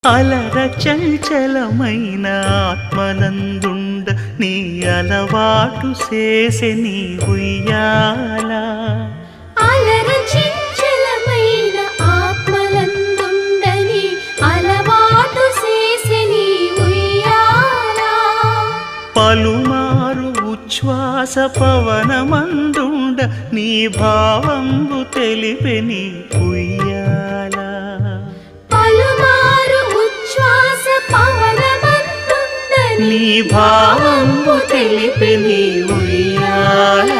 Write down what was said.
అలర చంచలమైన ఆత్మనందుండ నీ అలవాటు చేసే నీ ఉయ్యాల అలర చంచలమైన ఆత్మలందుండ నీ అలవాటు చేసే నీ ఉయ్యాల పలుమారు ఉచ్ఛ్వాస పవనమందుండ నీ భావంబు తెలిపే నీ ఉయ్యాల పలుమారు ఉచ్ఛ్వాస పవనమందుండ నీ భావంబు తెలిపే నీ ఉయ్యాల